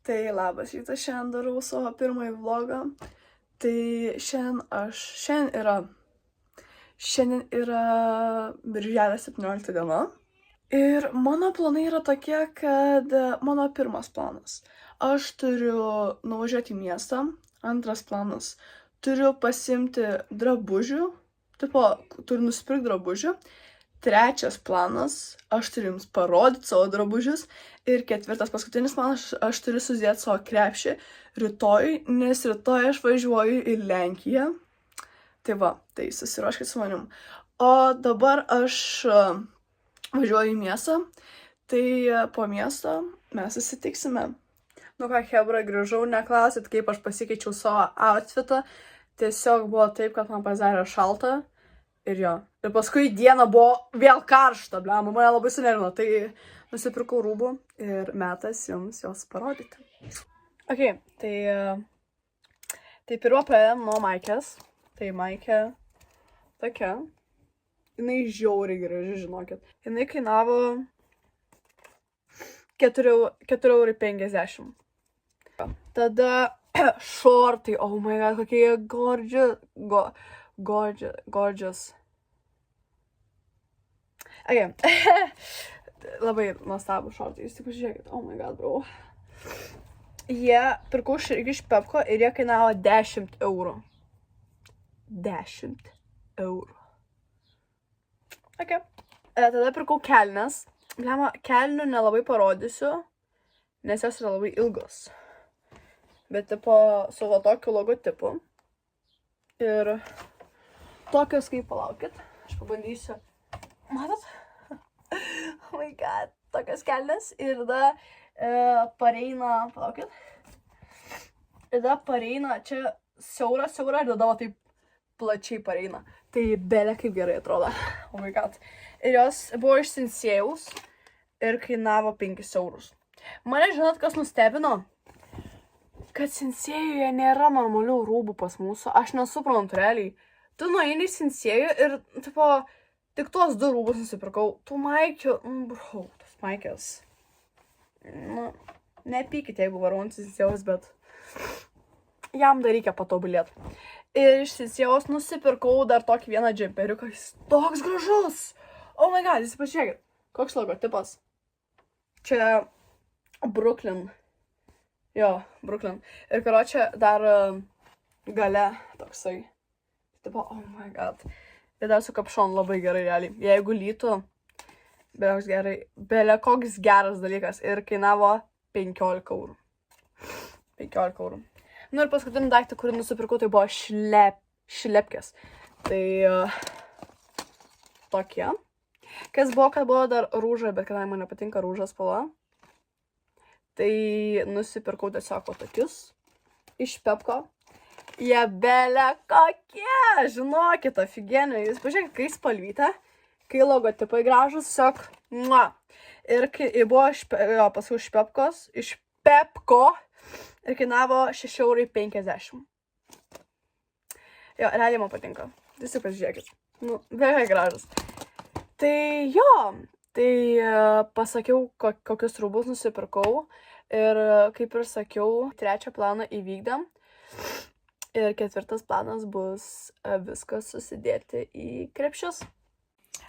Tai labas rytas, šiandien darau savo pirmąjį vlogą. Tai šiandien yra birželio 17 diena. Ir mano planai yra tokie, kad mano pirmas planas. Aš turiu nuvažiuoti į miestą. Antras planas. Turiu pasimti drabužių. Turiu nusipirkti drabužių. Trečias planas, aš turiu jums parodyti savo drabužius. Ir ketvirtas, paskutinis planas, aš turiu susidėti savo krepšį rytoj, nes rytoj aš važiuoju į Lenkiją. Tai va, tai susiruoškit su manim. O dabar aš važiuoju į miestą, tai po miesto mes susitiksime. Nu ką, chebra, grįžau, neklausit, kaip aš pasikeičiau savo outfitą. Tiesiog buvo taip, kad man pasidarė šalta. Ir jo. Ir paskui diena buvo vėl karšta, blema, mane labai sunervino. Tai nusipirkau rūbų ir metas jums jos parodyti. Ok, tai pirmą pradėjom nuo maikės. Tai maikė tokia. Jinai žiauriai graži, žinokit. Jinai kainavo 4,50 €. Tada šortai, oh my god, kokie jie gorgeous. Okay. Labai nuostabų šortai, jūs tik pažiūrėkit, oh my god, bro. Jie pirkau iš Pepko ir jie kainavo 10 €. 10 €. Okay. Tada pirkau kelnes. Blema, kelnių nelabai parodysiu, nes jos yra labai ilgos. Bet su va tokiu logotipu. Ir tokios kaip, palaukit, aš pabandysiu. Matot? Oh my god, tokios kelnes. Ir tada pareina, palaukit. Ir tada pareina, čia siaura, ir tada va taip plačiai pareina. Tai belė kaip gerai atrodo. Oh my god. Ir jos buvo iš Sinsėjaus ir kainavo 5 €. Mane žinot, kas nustebino? Kad Sinsėjuje nėra normalių rūbų pas mūsų. Aš nesuprantu realiai. Tu nueini į Sinsėjų ir, tik tuos 2 rūbus nusipirkau. Tų maikių, bro, tos maikės. Nu, nepykite, jeigu varau ant Sinsėjaus, bet jam dar reikia patobulėti. Ir iš Sinsėjaus nusipirkau dar tokį vieną džemperiuką. Jis toks gražus. Oh my god, jūs pažiūrėkit. Koks logotipas. Čia Brooklyn. Jo, Brooklyn. Ir karočią dar gale toksai. Oh my god. Ir dar su kapšonu labai gerai, realiai. Jeigu lytų, belė koks geras dalykas. Ir kainavo 15 €. 15 €. Nu ir paskutinį daiktą, kurį nusipirkau, tai buvo šlepkės. Tai tokie. Kas buvo, kad buvo dar rūža, bet kadangi man nepatinka rūžas spalva. Tai nusipirkau tiesiog tokius iš Pepko. Jie belė kokie, žinokit, aфиgenė. Jūs pažiūrėkit, kai spalvyta, kai logotipai gražus, tiesiog, mua. Ir kai buvo paskui iš Pepko ir kainavo 6,50 €. Jo, realiai man patinka. Visi pažiūrėkit. Nu, beveik gražus. Tai jo, tai pasakiau, kokius rūbus nusipirkau. Ir kaip ir sakiau, 3 planą įvykdėm. Ir 4 planas bus viskas susidėti į krepšius.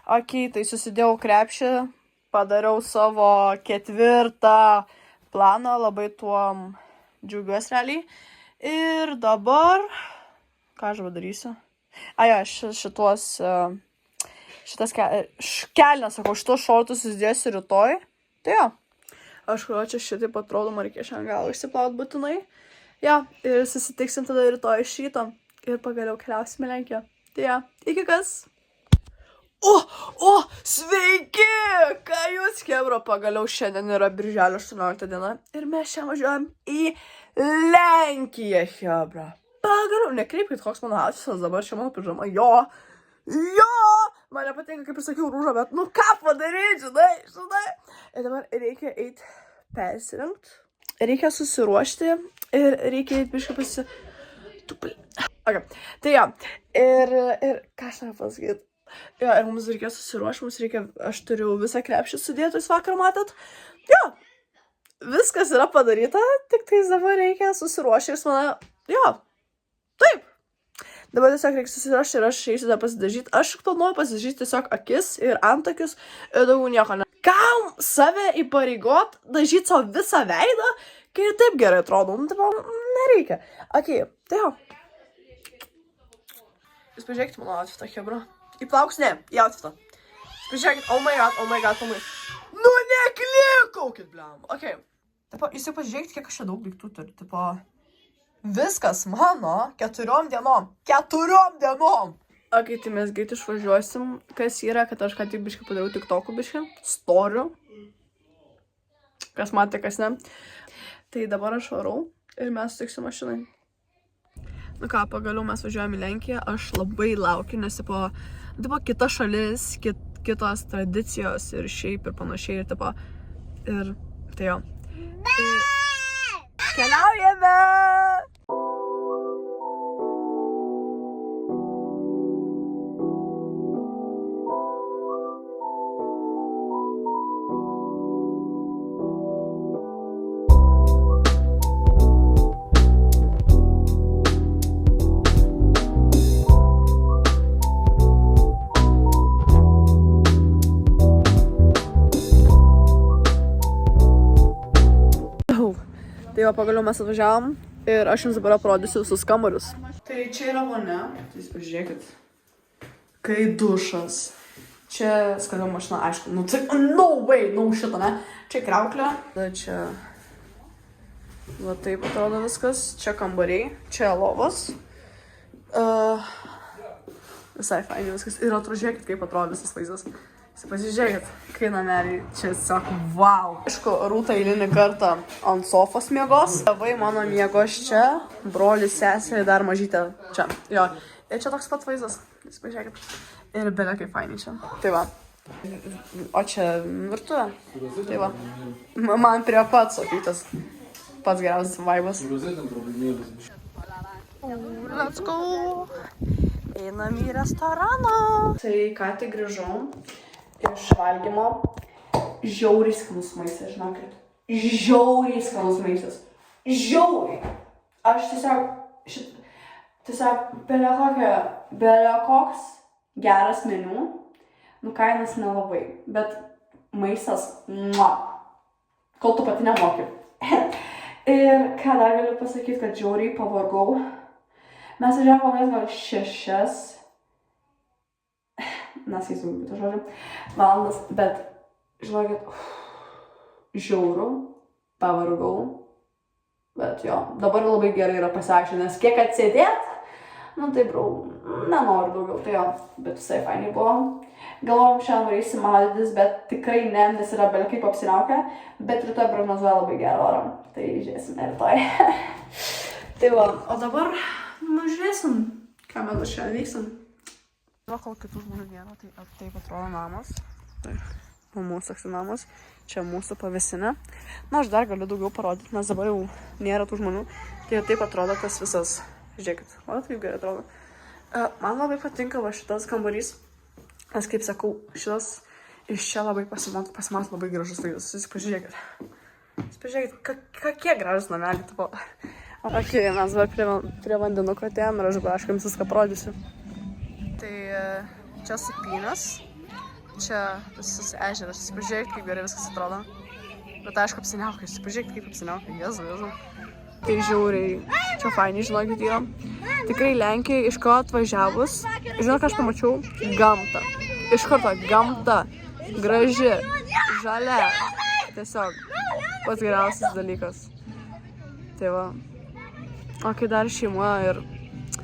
Ok, tai susidėjau krepšį, padariau savo 4 planą, labai tuom džiaugiuosi realiai. Ir dabar, ką aš padarysiu? Šitas kelnes, sakau, šitos šortus susidėsiu rytoj. Tai jo. Aš čia šitaip atrodo, man reikia šiandien galą išsiplaut būtinai. Ja, ir susitiksim tada rytoj iš ryto. Ir pagaliau keliausime Lenkiją. Tai ja, iki kas? Sveiki! Ką jūs, chebra, pagaliau šiandien yra birželio 18 diena. Ir mes šiandien važiuojam į Lenkiją, chebra. Pagaliau, nekreipkit, koks mano outfitas dabar, čia mano pižama. Jo! Man nepatinka, kaip ir sakiau, rūžą, bet nu ką padaryti, žinai. Ir dabar reikia eiti persirengti, reikia susiruošti ir reikia eiti biškai Okay. Tai jo, ir ką aš noriu pasakyti. Jo, ir mums reikia susiruošti, aš turiu visą krepšį sudėtus vakar, matot. Jo, viskas yra padaryta, tik tai dabar reikia susiruošti ir mane, jo, taip. Dabar tiesiog reikia susiruošti ir aš eisiu dar pasidažyti. Aš planuoju pasidažyti tiesiog akis ir antakius ir daugiau nieko ne. Kam save įpareigot, dažyti savo visą veidą, kai ir taip gerai atrodo, nu, taip, nereikia. Okei, tai jo. Jūs pažiūrėkite mano outfitą, hebra. Į plaukus, ne, į outfitą. Jūs pažiūrėkite, oh my god. Nu, neklikokit, bliam. Okei. Tipo, jūs jau pažiūrėkite, kiek aš čia daug daiktų turiu. Tipo, viskas mano 4 dienom. 4 dienom! Okei, tai mes greit išvažiuosim. Kas yra, kad aš ką tik biškai padariau tiktokų biškai. Storių. Kas matė, kas ne. Tai dabar aš varau ir mes sutiksim mašinai. Nu ką, pagaliau mes važiuojame į Lenkiją. Aš labai laukiu, nes tipo kita šalis, kitos tradicijos ir šiaip ir panašiai. Ir tipo, ir tai jo. Keliaujame! Tai va, pagaliau mes atvažiavom ir aš jums dabar parodysiu visus kambarius. Tai čia yra vonia, tai jūs pažiūrėkit. Kai dušas. Čia skalbimo mašina, aišku, nu tai, no way, no šito, ne? Čia kriauklė. Tada čia, va taip atrodo viskas. Čia kambariai, čia lovos. Visai fainai viskas. Ir atrožiūrėkit, kaip atrodo visas vaizdas. Pasižiūrėkit, kai nameliai čia sako, wow. Aišku, Rūta eilinį kartą ant sofos miegos. Tėvai mano miegos čia, brolis, sesė, dar mažytė čia. Jo, ir čia toks pat vaizdas. Pasižiūrėkit. Ir belia kaip fainai čia. Tai va. O čia virtuvė. Tai va. Man prie pats apytas. Pats geriausias vaibas. Let's go. Einam į restoraną. Tai ką tik grįžau iš valgymo. Žiauriai skanus maistas, žinokit. Žiauriai skanus maistas. Žiauriai. Aš tiesiog belia koks geras meniu. Nu, kainas nelabai. Bet maistas, kol tu pati nemoki. Ir ką dar galiu pasakyti, kad žiauriai pavargau. Mes važiavome gal 6. Nesakysiu, bet žodžiu, valandas, bet, žinokit, žiauru, pavargau, bet jo, dabar labai gerai yra pasiaiškinti, nes kiek atsėdėt, nu tai brau, nenoriu daugiau, tai jo, bet visai fainai buvo. Galvojom, šiandien varysim maudytis, bet tikrai ne, nes yra belia kaip apsiniaukę, bet rytoj prognozuoja labai gerą orą, tai žiūrėsime rytoj. Tai va, o dabar, nu žiūrėsim, ką mes šiandien veiksim. Va, kol kitų žmonių nėra, tai taip atrodo namas. Taip, mūsų toks namas. Čia mūsų pavėsinė. Na, aš dar galiu daugiau parodyti, nes dabar jau nėra tų žmonių. Tai taip atrodo tas visas. Žiūrėkit, o taip gerai atrodo. Man labai patinka va šitas kambarys. Nes, kaip sakau, šitas iš čia labai pasimato labai gražus vaizdas. Jūs pažiūrėkit. Jūs pažiūrėkit, kokie gražus nameliai. Ok, mes dabar prie vandenuko atėjom ir aš jums viską parodysiu. Tai čia supynės, čia visas ežeras, pažiūrėkit, kaip gerai viskas atrodo. Bet aišku, apsiniaukai, pažiūrėkit, kaip apsiniaukai, jezu. Tai žiauriai, čia fainiai, žinokit, yra. Tikrai Lenkijai iš ko atvažiavus, žinot, ką aš pamačiau? Gamta. Iš karto gamta, graži, žalia. Tiesiog pats geriausias dalykas. Tai va. O kai dar šeima ir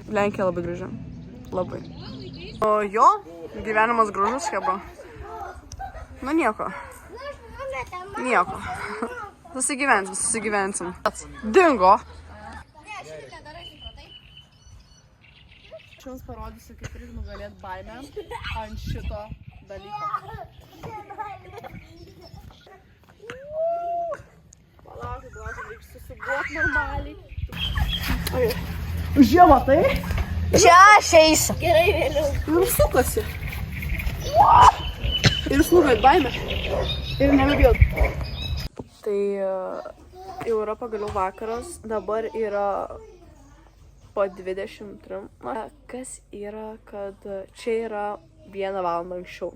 Lenkija labai graži. Labai. O jo, gyvenimas gražus, heba. Nu nieko. Nieko. Susigyvensim. Dingo. Aš jums parodysiu, kaip reikia nugalėti baimę ant šito dalyko. Palaukit, reikia susiguoti normaliai. Žiemą tai? Čia aš eisiu. Gerai, vėliau. Ir sukasi. Ir slūgat baimę. Ir nebegėt. Tai jau yra pagaliau vakaras, dabar yra po 23. Kas yra, kad čia yra 1 valandą anksčiau.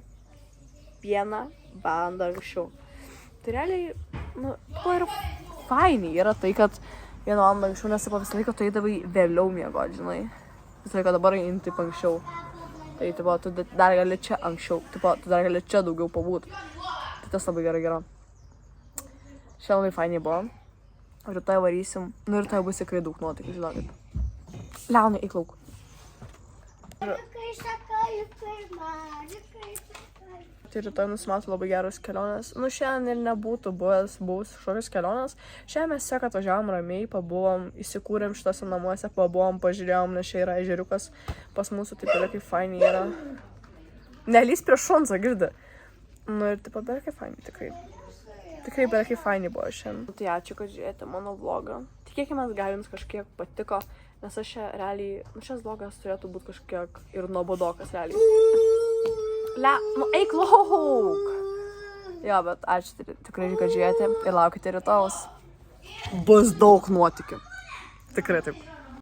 1 valandą anksčiau. Tai realiai, ko yra fainai, yra tai, kad 1 valandą anksčiau, nes tipo, visą laiką tu eidavai vėliau miegoti, žinai. Visą laiką dabar eini taip anksčiau. Tai tipo, tu dar gali čia anksčiau, tipo, tu dar gali čia daugiau pabūt. Tai tas labai gerai yra. Šiandien labai fainai buvo. Rytoj varysim. Nu rytoj bus tikrai daug nuotaikų, žinokit. Leonai, eik lauk. Tai rytoj nusimato labai geros kelionės. Nu, šiandien ir nebūtų buvus kažkokios kelionės. Šiandien mes tiesiog atvažiavom ramiai, pabuvom, įsikūrėm šitose namuose, pabuvom, pažiūrėjom, nes čia yra ežeriukas pas mūsų, taip yra kaip fainai yra. Nelys prie šonso, girdi. Nu ir taip yra kaip fainai, tikrai. Tikrai yra kaip fainai buvo šiandien. Tai ačiū, kad žiūrėjote mano vlogą. Tikėkime, gal jums kažkiek patiko, nes aš čia realiai, šis vlogas turėtų būti kažkiek ir nuobodokas realiai. Eik lauk! Jo, bet ačiū tikrai, kad žiūrėjote ir laukite rytojaus. Bus daug nuotykių. Tikrai taip.